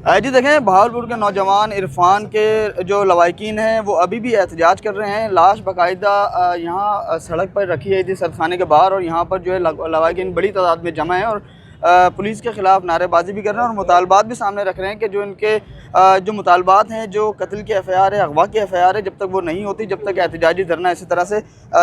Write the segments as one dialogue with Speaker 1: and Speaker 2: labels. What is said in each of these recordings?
Speaker 1: जी देखें, बहावलपुर के नौजवान इरफान के जो लवाहिकीन हैं वो अभी भी एहतजाज कर रहे हैं। लाश बाकायदा यहाँ सड़क पर रखी है थी सदखाने के बाहर, और यहाँ पर जो है लवाहिकीन बड़ी तादाद में जमा हैं और पुलिस के ख़िलाफ़ नारेबाजी भी कर रहे हैं और मुतालबात भी सामने रख रहे हैं कि जो इनके जो मुतालबात हैं, जो कत्ल की FIR है, अगवा की FIR है, जब तक वो नहीं होती जब तक एहतजाजी धरना इसी तरह से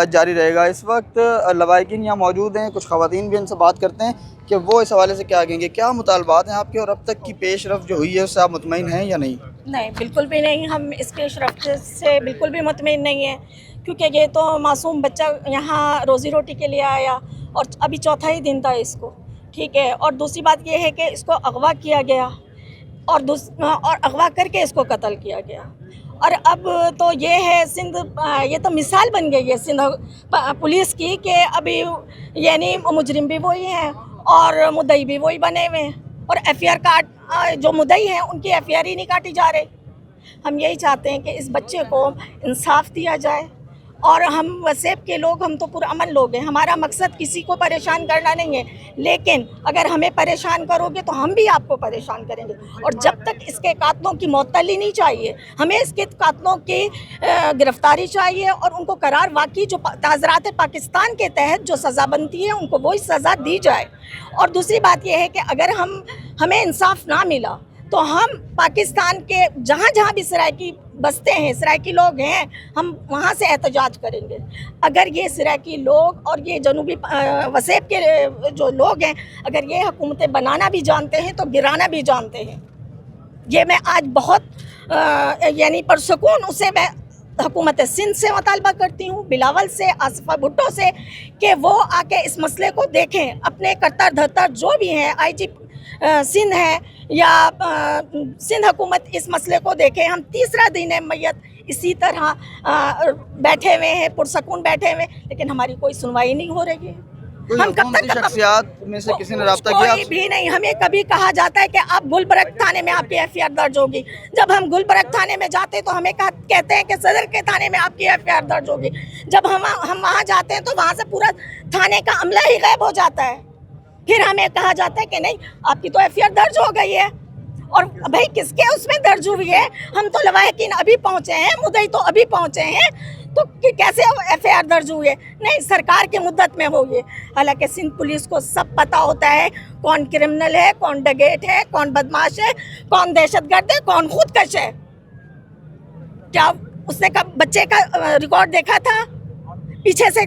Speaker 1: जारी रहेगा। इस वक्त लवाहिकीन यहाँ मौजूद हैं, कुछ ख़वातीन भी इनसे बात करते हैं कि वो इस हवाले से क्या कहेंगे। क्या मुतालबात हैं आपके और अब तक की पेश रफ्त जो हुई है उससे आप मुतमईन हैं या नहीं?
Speaker 2: नहीं, बिल्कुल भी नहीं। हम इस पेश रफ्त से बिल्कुल भी मुतमईन नहीं हैं, क्योंकि ये तो मासूम बच्चा यहाँ रोज़ी रोटी के लिए आया और अभी चौथा ही दिन था इसको, ठीक है। और दूसरी बात ये है कि इसको अगवा किया गया और अगवा करके इसको कत्ल किया गया। और अब तो ये है सिंध, ये तो मिसाल बन गई है सिंध पुलिस की कि अभी यानी मुजरिम भी वही हैं और मुद्दई भी वही बने हुए हैं, और FIR काट जो मुद्दई हैं उनकी FIR ही नहीं काटी जा रही। हम यही चाहते हैं कि इस बच्चे को इंसाफ दिया जाए, और हम वसेब के लोग, हम तो पुरअमन लोग हैं। हमारा मकसद किसी को परेशान करना नहीं है, लेकिन अगर हमें परेशान करोगे तो हम भी आपको परेशान करेंगे। और जब तक इसके कातलों की मौतली नहीं चाहिए, हमें इसके कातलों की गिरफ्तारी चाहिए और उनको करार वाकई जो ताज़रात पाकिस्तान के तहत जो सज़ा बनती है उनको वही सज़ा दी जाए। और दूसरी बात यह है कि अगर हमें इंसाफ ना मिला तो हम पाकिस्तान के जहाँ जहाँ भी सराइकी बसते हैं, सराइकी लोग हैं, हम वहाँ से एहतजाज करेंगे। अगर ये सराइकी लोग और ये जनूबी वसेब के जो लोग हैं, अगर ये हुकूमतें बनाना भी जानते हैं तो गिराना भी जानते हैं। ये मैं आज बहुत यानी परसकून उसे मैं हुकूमत सिंध से मुतालबा करती हूँ, बिलावल से, आसिफा भुट्टो से, कि वो आके इस मसले को देखें। अपने कर्ता धर्ता जो भी हैं, IG सिंध है या सिंध हुकूमत, इस मसले को देखें। हम तीसरा दिन है मैयत इसी तरह बैठे हुए हैं, पुरसकून बैठे हुए, लेकिन हमारी कोई सुनवाई नहीं हो रही है। हम कब तक
Speaker 1: शख्सियात में से किसी ने रब्ता किया?
Speaker 2: कोई भी नहीं। हमें कभी कहा जाता है कि आप गुलबर्ग थाने में आपकी FIR दर्ज होगी। जब हम गुलबर्ग थाने में जाते तो हमें कहते हैं कि सदर के थाने में आपकी FIR दर्ज होगी। जब हम वहाँ जाते हैं तो वहाँ से पूरा थाने का अमला ही गायब हो जाता है। फिर हमें कहा जाता है कि नहीं, आपकी तो FIR दर्ज हो गई है। और भाई किसके उसमें दर्ज हुई है? हम तो लवाहिकीन अभी पहुँचे हैं, मुद्दई तो अभी पहुँचे हैं, तो कैसे FIR दर्ज हुई है? नहीं, सरकार के मुद्दत में हुई है। हालांकि सिंध पुलिस को सब पता होता है कौन क्रिमिनल है, कौन डगेट है, कौन बदमाश है, कौन दहशतगर्द है, कौन खुदकश है। क्या उसने कब बच्चे का रिकॉर्ड देखा था? पीछे से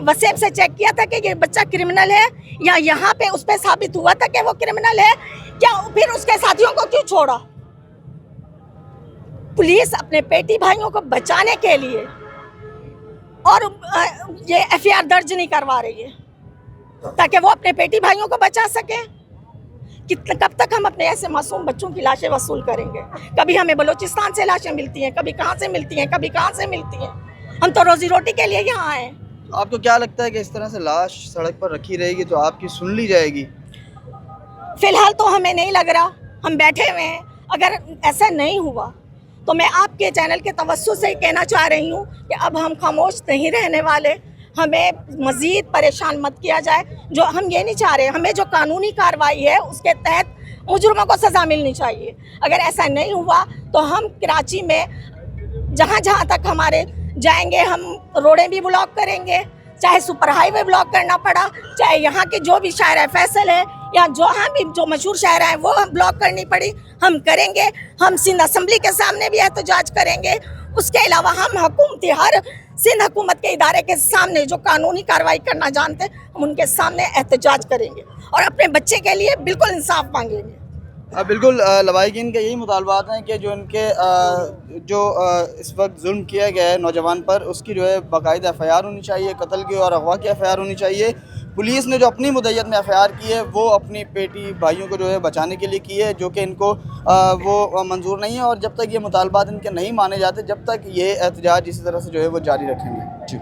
Speaker 2: वसेब से चेक किया था कि ये बच्चा क्रिमिनल है, या यहाँ पे उस पर साबित हुआ था कि वो क्रिमिनल है? क्या फिर उसके साथियों को क्यों छोड़ा? पुलिस अपने पेटी भाइयों को बचाने के लिए और ये FIR दर्ज नहीं करवा रही है ताकि वो अपने पेटी भाइयों को बचा सके। कब तक हम अपने ऐसे मासूम बच्चों की लाशें वसूल करेंगे? कभी हमें बलूचिस्तान से लाशें मिलती हैं, कभी कहाँ से मिलती हैं, कभी कहाँ से मिलती हैं। हम तो रोजी रोटी के लिए यहाँ आए।
Speaker 1: आपको क्या लगता है कि इस तरह से लाश सड़क पर रखी रहेगी तो आपकी सुन ली जाएगी?
Speaker 2: फिलहाल तो हमें नहीं लग रहा, हम बैठे हुए हैं। अगर ऐसा नहीं हुआ तो मैं आपके चैनल के तवज्जो से कहना चाह रही हूँ कि अब हम खामोश नहीं रहने वाले। हमें मज़ीद परेशान मत किया जाए। जो हम ये नहीं चाह रहे, हमें जो कानूनी कार्रवाई है उसके तहत मुजरिमों को सज़ा मिलनी चाहिए। अगर ऐसा नहीं हुआ तो हम कराची में जहाँ जहाँ तक हमारे जाएंगे, हम रोडें भी ब्लॉक करेंगे, चाहे सुपर हाईवे ब्लॉक करना पड़ा, चाहे यहाँ के जो भी शायरा फैसल है या जहाँ भी जो मशहूर शायरा है वो हम ब्लॉक करनी पड़ी, हम करेंगे। हम सिंध असम्बली के सामने भी एहतजाज करेंगे। उसके अलावा हम हुकूमती हर सिंध हुकूमत के इदारे के सामने जो कानूनी कार्रवाई करना जानते हैं, हम उनके सामने एहतजाज करेंगे और अपने बच्चे के लिए बिल्कुल इंसाफ मांगेंगे।
Speaker 1: बिल्कुल, लवाहिकीन के यही मुतालबात हैं कि जो इनके इस वक्त जुल्म किया गया है नौजवान पर, उसकी जो है बाकायदा FIR होनी चाहिए, कत्ल की और अगवा की FIR होनी चाहिए। पुलिस ने जो अपनी मुद्दत में FIR की है वो अपनी पेटी भाइयों को जो है बचाने के लिए की है, जो कि इनको वो मंजूर नहीं है। और जब तक ये मुतालबात इनके नहीं माने जाते, जब तक ये एहतजाज इसी तरह से जो है वो जारी रखेंगे। जी।